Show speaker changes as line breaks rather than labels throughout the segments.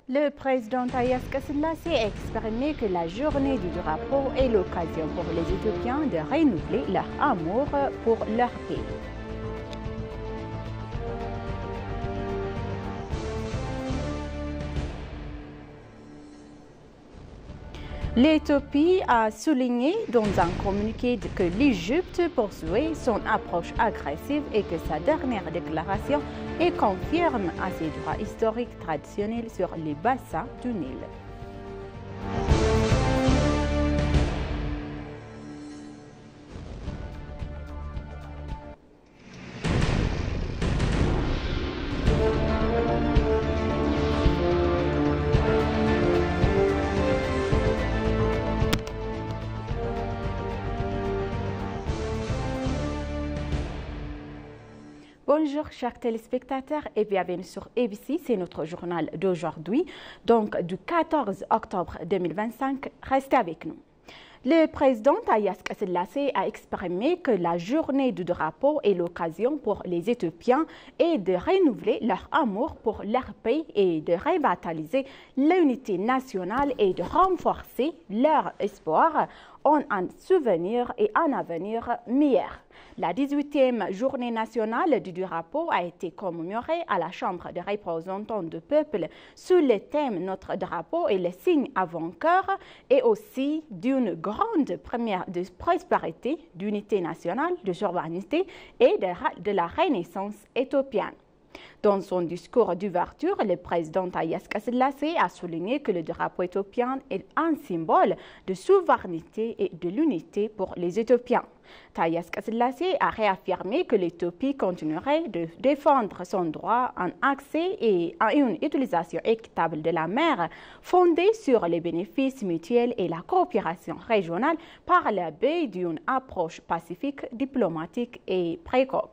Le président Taye Asselassie a exprimé que la journée du drapeau est l'occasion pour les Éthiopiens de renouveler leur amour pour leur pays. L'Éthiopie a souligné dans un communiqué que l'Égypte poursuit son approche agressive et que sa dernière déclaration confirme à ses droits historiques traditionnels sur les bassins du Nil. Bonjour chers téléspectateurs et bienvenue sur ABC, c'est notre journal d'aujourd'hui, donc du 14 octobre 2025. Restez avec nous. Le président Taye Asselassie a exprimé que la journée du drapeau est l'occasion pour les Éthiopiens de renouveler leur amour pour leur pays et de revitaliser l'unité nationale et de renforcer leur espoir en un souvenir et un avenir meilleur. La 18e journée nationale du drapeau a été commémorée à la Chambre des représentants du peuple sous le thème « Notre drapeau est le signe avant-cœur » et aussi d'une grande première de prospérité, d'unité nationale, de souveraineté et de la renaissance éthiopienne. Dans son discours d'ouverture, le président Taye Asselassie a souligné que le drapeau éthiopien est un symbole de souveraineté et de l'unité pour les Éthiopiens. Taye Asselassie a réaffirmé que l'Éthiopie continuerait de défendre son droit à un accès et à une utilisation équitable de la mer fondée sur les bénéfices mutuels et la coopération régionale par le biais d'une approche pacifique, diplomatique et précoce.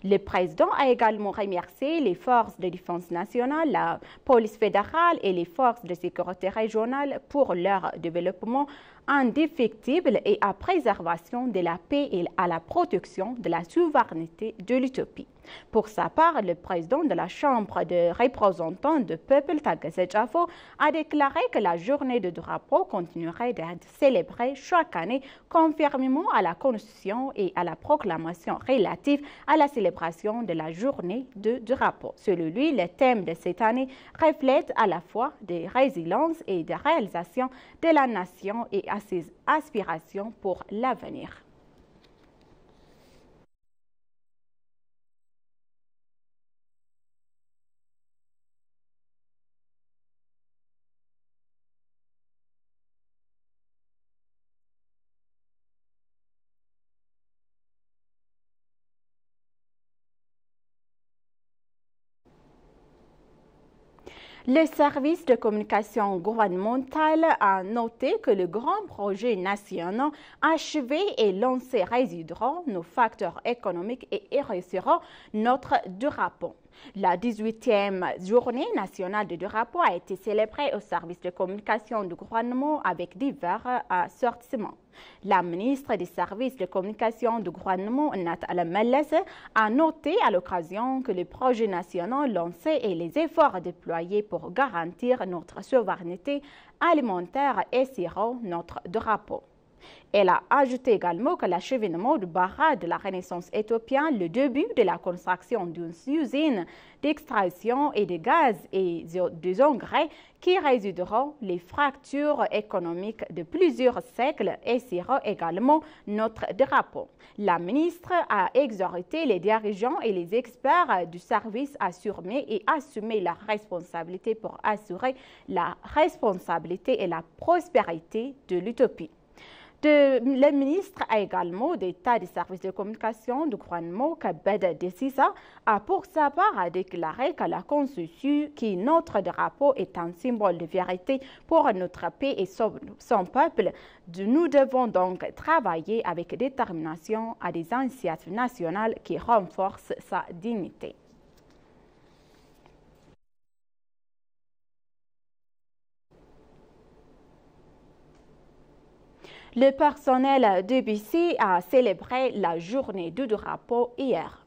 Le président a également remercié les forces de défense nationale, la police fédérale et les forces de sécurité régionale pour leur développement indéfectible et à préservation de la paix et à la protection de la souveraineté de l'Éthiopie. Pour sa part, le président de la Chambre des représentants du peuple, Tagesset Jafo, a déclaré que la journée du drapeau continuerait d'être célébrée chaque année conformément à la Constitution et à la proclamation relative à la célébration de la journée du drapeau. Selon lui, le thème de cette année reflète à la fois des résiliences et des réalisations de la nation et à ses aspirations pour l'avenir. Le service de communication gouvernemental a noté que le grand projet national achevé et lancé résoudront nos facteurs économiques et réussiront notre drapeau. La 18e journée nationale du drapeau a été célébrée au service de communication du gouvernement avec divers assortissements. La ministre des services de communication du gouvernement, Nathalie Melles, a noté à l'occasion que les projets nationaux lancés et les efforts déployés pour garantir notre souveraineté alimentaire essuieront notre drapeau. Elle a ajouté également que l'achèvement du barrage de la Renaissance éthiopienne, le début de la construction d'une usine d'extraction et de gaz et des engrais qui résoudront les fractures économiques de plusieurs siècles et sera également notre drapeau. La ministre a exhorté les dirigeants et les experts du service à assumer leurs responsabilités pour assurer la responsabilité et la prospérité de l'utopie. Le ministre a également d'État des services de communication du gouvernement, Kabed Dessisa, a pour sa part déclaré que la Constitution, qui notre drapeau est un symbole de vérité pour notre pays et son peuple, nous devons donc travailler avec détermination à des initiatives nationales qui renforcent sa dignité. Le personnel d'ABC a célébré la journée du drapeau hier.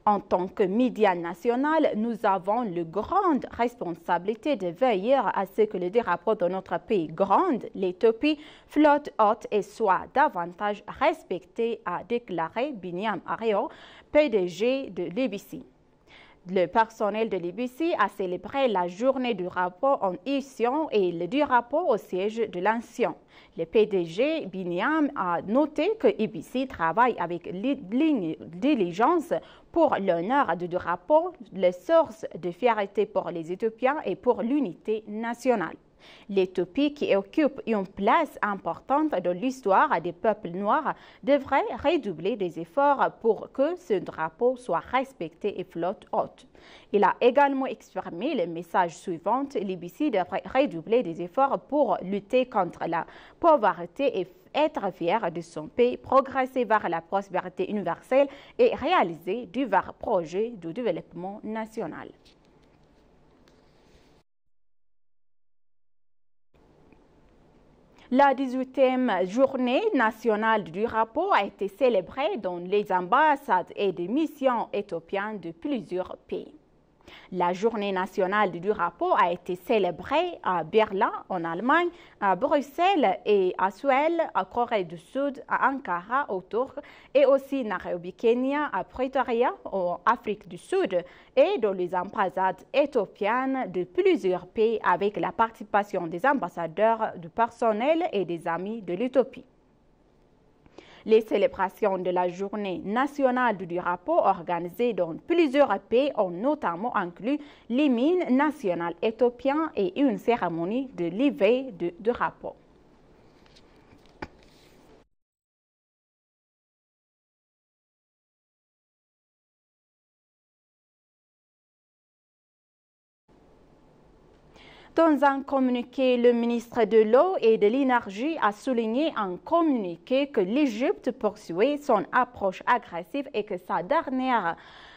En tant que média national, nous avons la grande responsabilité de veiller à ce que le drapeau de notre pays grande, l'Éthiopie, flotte haute et soit davantage respecté, a déclaré Binyam Areyo, PDG de l'EBC. Le personnel de l'EBC a célébré la journée du rapport en Ision et le du rapport au siège de l'ancien. Le PDG Binyam a noté que EBC travaille avec diligence pour l'honneur du rapport, les sources de fierté pour les Éthiopiens et pour l'unité nationale. L'Éthiopie, qui occupe une place importante dans l'histoire des peuples noirs, devrait redoubler des efforts pour que ce drapeau soit respecté et flotte haute. Il a également exprimé le message suivant: l'EBC devrait redoubler des efforts pour lutter contre la pauvreté et être fier de son pays, progresser vers la prospérité universelle et réaliser divers projets de développement national. La 18e journée nationale du rapport a été célébrée dans les ambassades et des missions éthiopiennes de plusieurs pays. La journée nationale du rapport a été célébrée à Berlin, en Allemagne, à Bruxelles et à Seoul, à Corée du Sud, à Ankara, au Turc, et aussi Nairobi, Kenya, à Pretoria, en Afrique du Sud, et dans les ambassades éthiopiennes de plusieurs pays avec la participation des ambassadeurs, du personnel et des amis de l'Éthiopie. Les célébrations de la journée nationale du rapport organisées dans plusieurs pays ont notamment inclus l'hymne national éthiopien et une cérémonie de levée du rapport. Dans un communiqué, le ministre de l'Eau et de l'Énergie a souligné un communiqué que l'Égypte poursuit son approche agressive et que sa dernière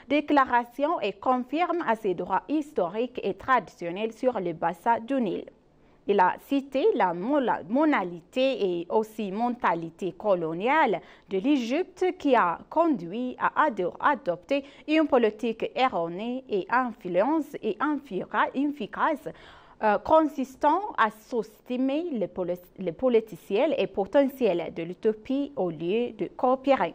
déclaration confirme à ses droits historiques et traditionnels sur le bassin du Nil. Il a cité la monalité et aussi mentalité coloniale de l'Égypte qui a conduit à adopter une politique erronée et influence et efficace consistant à sous-estimer les potentiels et potentiels de l'Éthiopie au lieu de coopérer.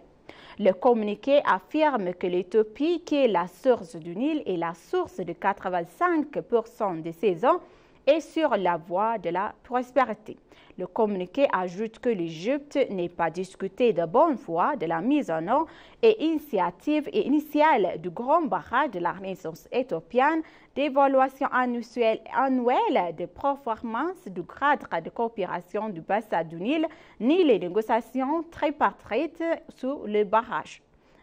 Le communiqué affirme que l'Éthiopie, qui est la source du Nil et la source de 85% des saisons, est sur la voie de la prospérité. Le communiqué ajoute que l'Égypte n'est pas discuté de bonne foi de la mise en œuvre et initiative initiale du grand barrage de la Renaissance éthiopienne, d'évaluation annuelle de performance du cadre de coopération du bassin du Nil, ni les négociations tripartites sous le barrage.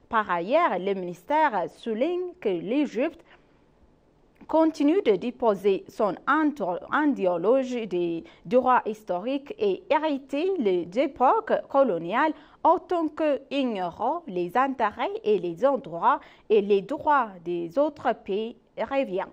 Par ailleurs, le ministère souligne que l'Égypte continue de déposer son idéologie des droits historiques et hériter les époques coloniales autant qu'ignorant les intérêts et les endroits et les droits des autres pays revient.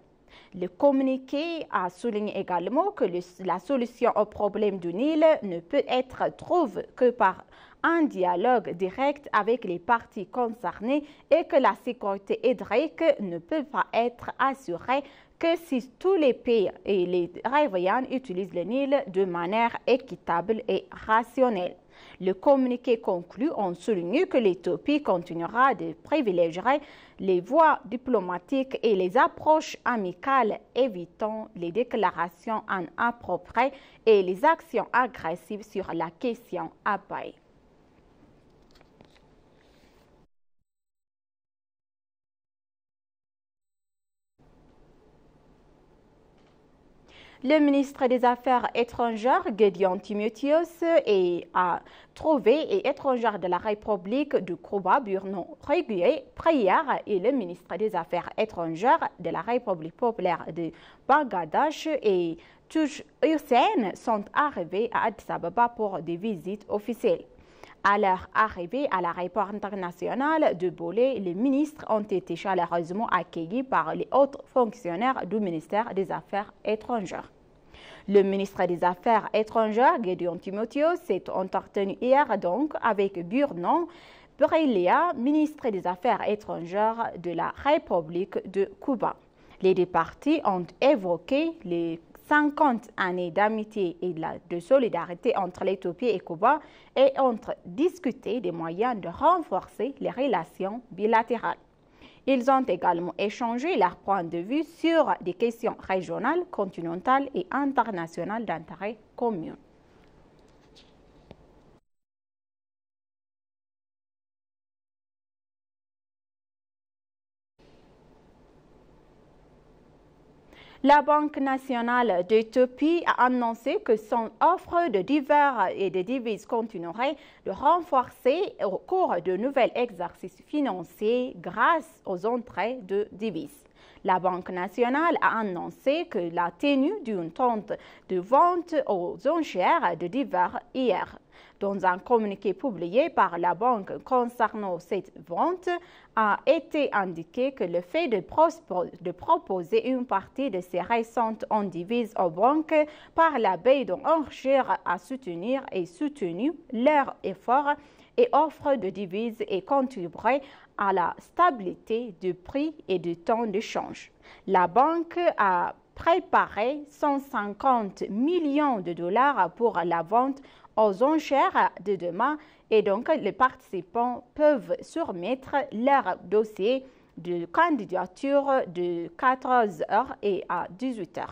Le communiqué a souligné également que la solution au problème du Nil ne peut être trouvée que par un dialogue direct avec les parties concernées et que la sécurité hydrique ne peut pas être assurée que si tous les pays et les riverains utilisent le Nil de manière équitable et rationnelle. Le communiqué conclut en soulignant que l'Éthiopie continuera de privilégier les voies diplomatiques et les approches amicales, évitant les déclarations inappropriées et les actions agressives sur la question Abaye. Le ministre des Affaires étrangères, Gédéon Timotheus, a trouvé et étrangère de la République du Cuba, Bruno Reguier, prière, et le ministre des Affaires étrangères de la République populaire de Bangladesh et Touch Hussein sont arrivés à Addis Ababa pour des visites officielles. À leur arrivée à l'aéroport international de Bolé, les ministres ont été chaleureusement accueillis par les hauts fonctionnaires du ministère des Affaires étrangères. Le ministre des Affaires étrangères, Gédéon Timotheus, s'est entretenu hier donc avec Bruno Borrell, ministre des Affaires étrangères de la République de Cuba. Les deux parties ont évoqué les 50 années d'amitié et de solidarité entre l'Éthiopie et Cuba et ont discuté des moyens de renforcer les relations bilatérales. Ils ont également échangé leurs points de vue sur des questions régionales, continentales et internationales d'intérêt commun. La Banque nationale d'Éthiopie a annoncé que son offre de divers et de devises continuerait de renforcer au cours de nouveaux exercices financiers grâce aux entrées de devises. La Banque nationale a annoncé que la tenue d'une tente de vente aux enchères de divers hier. Dans un communiqué publié par la banque concernant cette vente, a été indiqué que le fait de proposer une partie de ces récentes en devises aux banques par la baie d'enchères a soutenu leurs efforts et offres de devises et contribuerait à la stabilité du prix et du temps d'échange. La banque a préparé 150 millions de dollars pour la vente aux enchères de demain et donc les participants peuvent soumettre leur dossier de candidature de 14 h et à 18 h.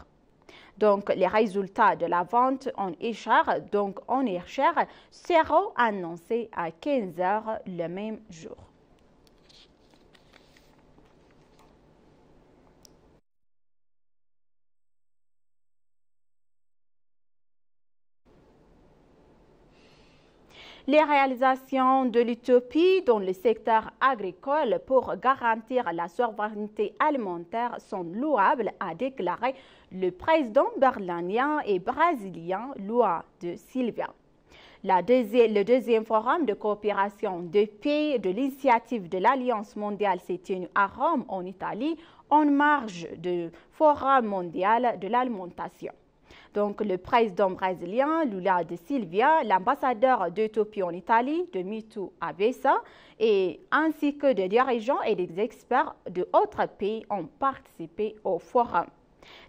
Donc, les résultats de la vente en enchères seront annoncés à 15 h le même jour. Les réalisations de l'Éthiopie dans le secteur agricole pour garantir la souveraineté alimentaire sont louables, a déclaré le président berlinien et brésilien Lula da Silva. Le deuxième forum de coopération de paix de l'initiative de l'Alliance mondiale s'est tenu à Rome, en Italie, en marge du Forum mondial de l'alimentation. Donc, le président brésilien Lula da Silva, l'ambassadeur d'Éthiopie en Italie, Dmitry Abesa, ainsi que des dirigeants et des experts d'autres pays ont participé au forum.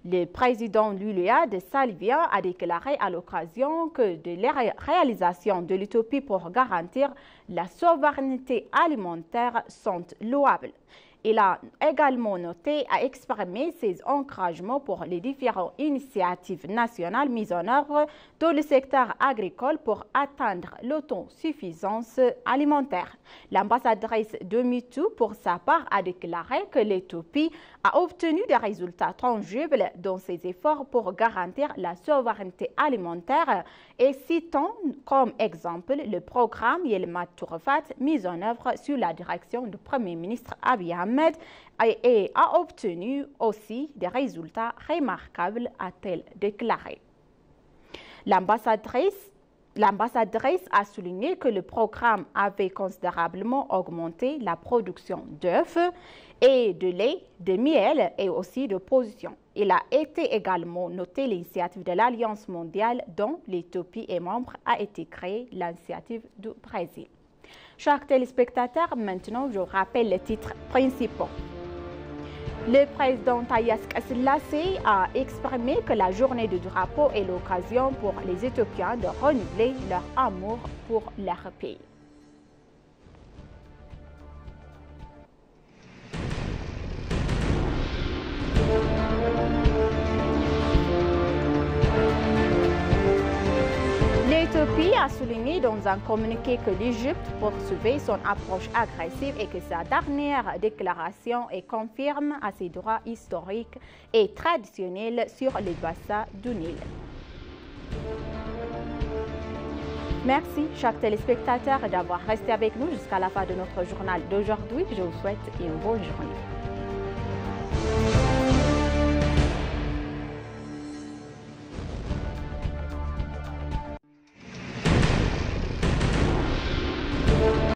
Le président Lula da Silva a déclaré à l'occasion que les réalisations de l'Éthiopie pour garantir la souveraineté alimentaire sont louables. Il a également exprimé ses encouragements pour les différentes initiatives nationales mises en œuvre dans le secteur agricole pour atteindre l'autosuffisance alimentaire. L'ambassadrice Dmitry, pour sa part, a déclaré que l'Éthiopie a obtenu des résultats tangibles dans ses efforts pour garantir la souveraineté alimentaire et citant comme exemple le programme Yelmat Turfat mis en œuvre sous la direction du Premier ministre Abiy Ahmed et a obtenu aussi des résultats remarquables, a-t-elle déclaré. L'ambassadrice a souligné que le programme avait considérablement augmenté la production d'œufs et de lait, de miel et aussi de production. Il a été également noté l'initiative de l'Alliance mondiale dont l'Éthiopie est membre a été créée, l'initiative du Brésil. Chers téléspectateurs, maintenant je vous rappelle les titres principaux. Le président Haïlé Selassie a exprimé que la journée du drapeau est l'occasion pour les Éthiopiens de renouveler leur amour pour leur pays. L'Éthiopie a souligné dans un communiqué que l'Égypte poursuivait son approche agressive et que sa dernière déclaration est confirme à ses droits historiques et traditionnels sur les bassins du Nil. Merci, chers téléspectateurs, d'avoir resté avec nous jusqu'à la fin de notre journal d'aujourd'hui. Je vous souhaite une bonne journée.